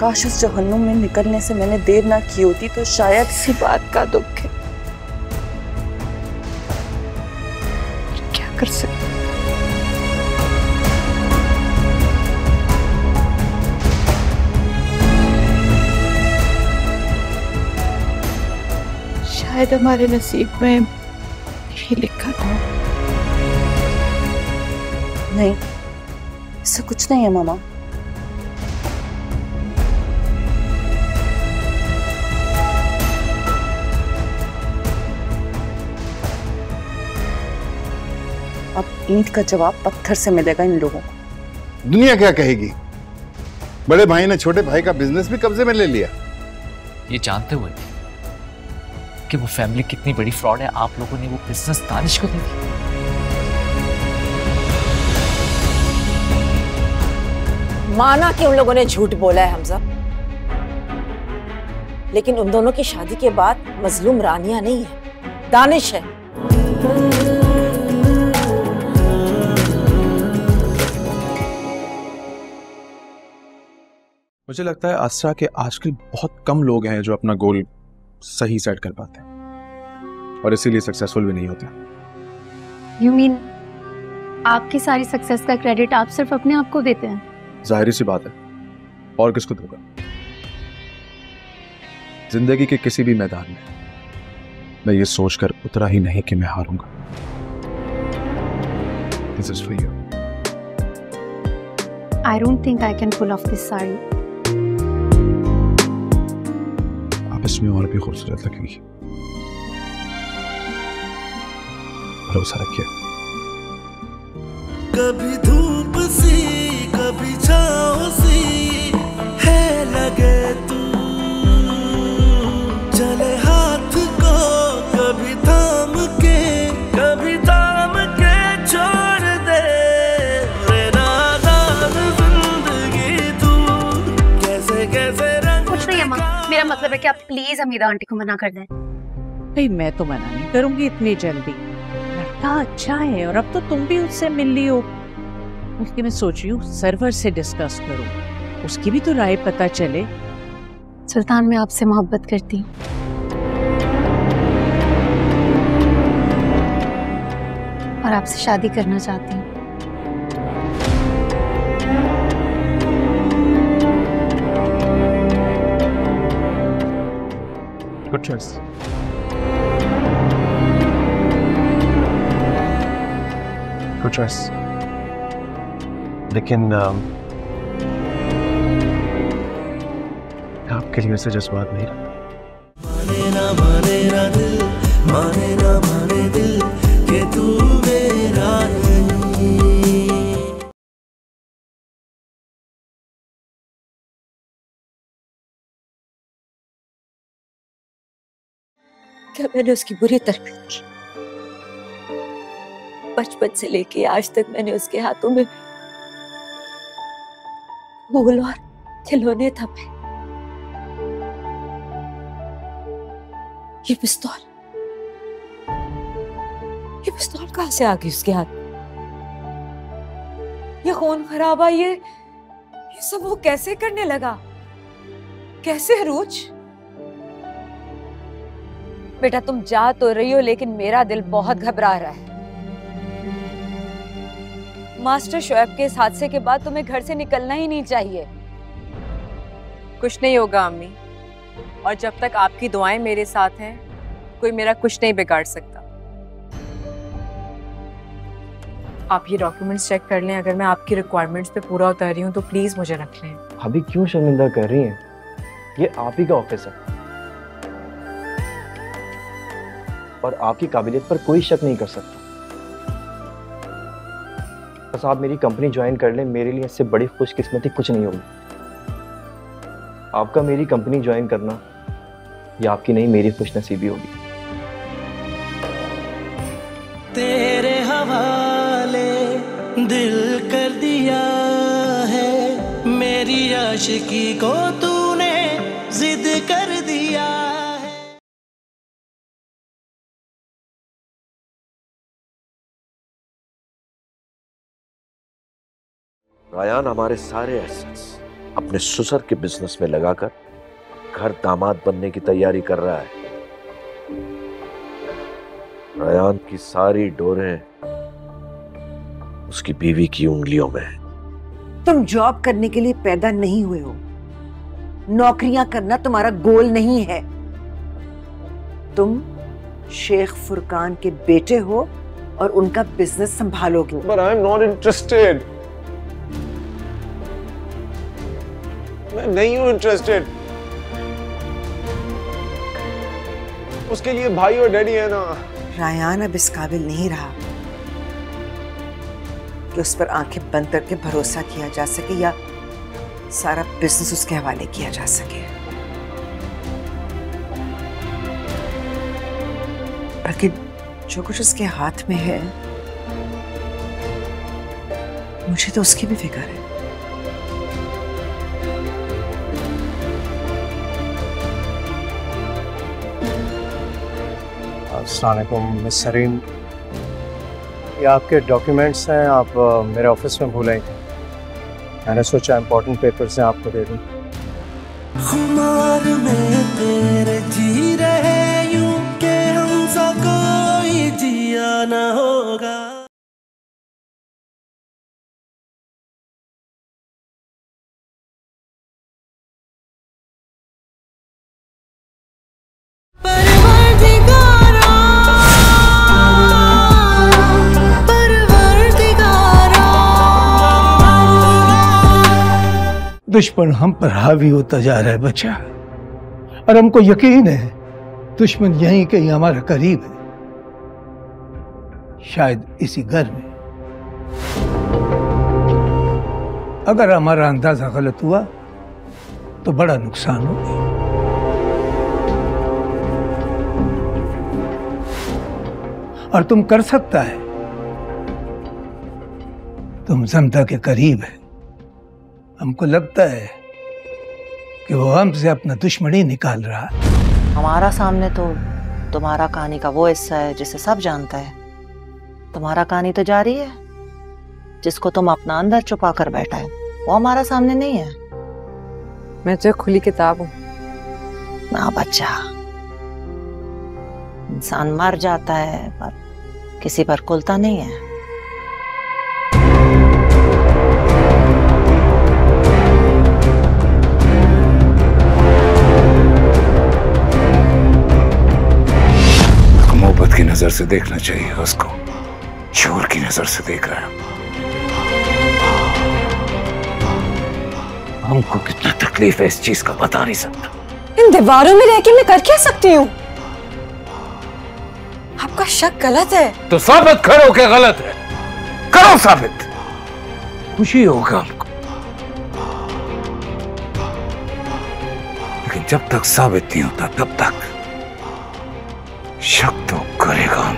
काश उस जहन्नुम में निकलने से मैंने देर ना की होती तो शायद इसी बात का दुख है। क्या कर सकते। शायद हमारे नसीब में ये लिखा था। नहीं, इससे कुछ नहीं है मामा। अब ईंट का जवाब पत्थर से मिलेगा इन लोगों को। दुनिया क्या कहेगी? बड़े भाई ने छोटे भाई का बिजनेस भी कब्जे में ले लिया। ये जानते हुए कि वो फैमिली कितनी बड़ी फ्रॉड है, आप लोगों ने वो बिजनेस दानिश को दे दी। माना कि उन लोगों ने झूठ बोला है हमजा, लेकिन उन दोनों की शादी के बाद मजलूम रानिया नहीं है, दानिश है। मुझे लगता है आसरा के आजकल बहुत कम लोग हैं जो अपना गोल सही सेट कर पाते हैं और इसीलिए सक्सेसफुल भी नहीं होते। You mean आपकी सारी सक्सेस का क्रेडिट आप सिर्फ अपने आप को देते हैं? जाहिर सी बात है, और किसको दूंगा? जिंदगी के किसी भी मैदान में मैं ये सोचकर उतरा ही नहीं कि मैं हारूंगा। This is for you. I don't think I can pull off this sari. आप इसमें और भी खूबसूरत लगेंगी। भरोसा रखिए। कभी धूप सी कभी छाँव सी है लगे तू, चले हाथ को कभी थाम के छोड़ दे, मेरा आजाद जिंदगी तू कैसे कैसे रंग। कुछ नहीं अम्मा, मेरा मतलब है कि आप प्लीज हमीदा आंटी को मना कर दें। भाई मैं तो मना नहीं करूंगी इतनी जल्दी, लड़का अच्छा है और अब तो तुम भी उससे मिल ली हो। उसके मैं सोच रही हूँ सर्वर से डिस्कस करूं, उसकी भी तो राय पता चले। सुल्तान, मैं आपसे मोहब्बत करती हूँ और आपसे शादी करना चाहती हूँ। Good choice. Good choice. लेकिन आपके लिए वैसे जज्बात नहीं रहा। माने ना दिल, माने ना माने दिल कि तू मेरा नहीं। क्या मैंने उसकी बुरी तरबियत की? बचपन से लेके आज तक मैंने उसके हाथों में फूल और खिलौने थमे। ये पिस्तौल कहां से आ गई उसके हाथ? ये खून खराबा, ये सब वो कैसे करने लगा? कैसे अरूज? बेटा तुम जा तो रही हो, लेकिन मेरा दिल बहुत घबरा रहा है। मास्टर शोएब के इस हादसे के बाद तुम्हें घर से निकलना ही नहीं चाहिए। कुछ नहीं होगा अम्मी, और जब तक आपकी दुआएं मेरे साथ हैं कोई मेरा कुछ नहीं बिगाड़ सकता। आप ये डॉक्यूमेंट्स चेक कर लें, अगर मैं आपकी रिक्वायरमेंट्स पे पूरा उतर रही हूँ तो प्लीज मुझे रख लें। अभी क्यों शर्मिंदा कर रही हैं? ये आप ही का ऑफिस है और आपकी काबिलियत पर कोई शक नहीं कर सकता। बस आप मेरी कंपनी ज्वाइन कर लें, मेरे लिए इससे बड़ी खुशकिस्मती कुछ नहीं होगी। आपका मेरी कंपनी ज्वाइन करना ये आपकी नहीं मेरी खुशनसीबी होगी। तेरे हवाले दिल कर दिया है, मेरी आशिकी को तूने जिद कर दिया है। रायान, हमारे सारे एसेट्स अपने ससुर के बिजनेस में लगाकर घर दामाद बनने की तैयारी कर रहा है। रायान की सारी डोरें उसकी बीवी की उंगलियों में है। तुम जॉब करने के लिए पैदा नहीं हुए हो, नौकरियां करना तुम्हारा गोल नहीं है। तुम शेख फुरकान के बेटे हो और उनका business संभालोगे। But I'm not interested. मैं नहीं हूं इंटरेस्टेड। उसके लिए भाई और डैडी है ना। रायान अब इस काबिल नहीं रहा कि उस पर आंखें बंद करके भरोसा किया जा सके या सारा बिजनेस उसके हवाले किया जा सके। बल्कि जो कुछ उसके हाथ में है, मुझे तो उसकी भी फिक्र है। अस्सलाम वालेकुम मिस सरीन, ये आपके डॉक्यूमेंट्स हैं, आप मेरे ऑफिस में भूल आई। मैंने सोचा इम्पोर्टेंट पेपर्स हैं, आपको दे दूं। खुमार में तेरे जी रहे यूं के हमसा कोई जिया ना होगा। दुश्मन हम पर हावी होता जा रहा है बच्चा, और हमको यकीन है दुश्मन यहीं कहीं हमारा करीब है, शायद इसी घर में। अगर हमारा अंदाजा गलत हुआ तो बड़ा नुकसान होगा। और तुम कर सकता है, तुम जमदा के करीब है। हमको लगता है कि वो हमसे अपना दुश्मनी निकाल रहा है। हमारा सामने तो तुम्हारा कहानी का वो हिस्सा है जिसे सब जानता है। तुम्हारा कहानी तो जारी है, जिसको तुम अपना अंदर छुपा कर बैठा है, वो हमारा सामने नहीं है। मैं तो खुली किताब हूँ ना बच्चा। इंसान मर जाता है पर किसी पर कुलता नहीं है। मोहब्बत की नजर से देखना चाहिए उसको, शोर की नजर से देख रहा है। हमको कितना तकलीफ है इस चीज का बता नहीं सकता। इन दीवारों में रह के मैं कर क्या सकती हूँ? आपका शक गलत है तो साबित करो कि गलत है। करो साबित, खुशी होगा हमको। लेकिन जब तक साबित नहीं होता तब तक शक तो करेगा हम।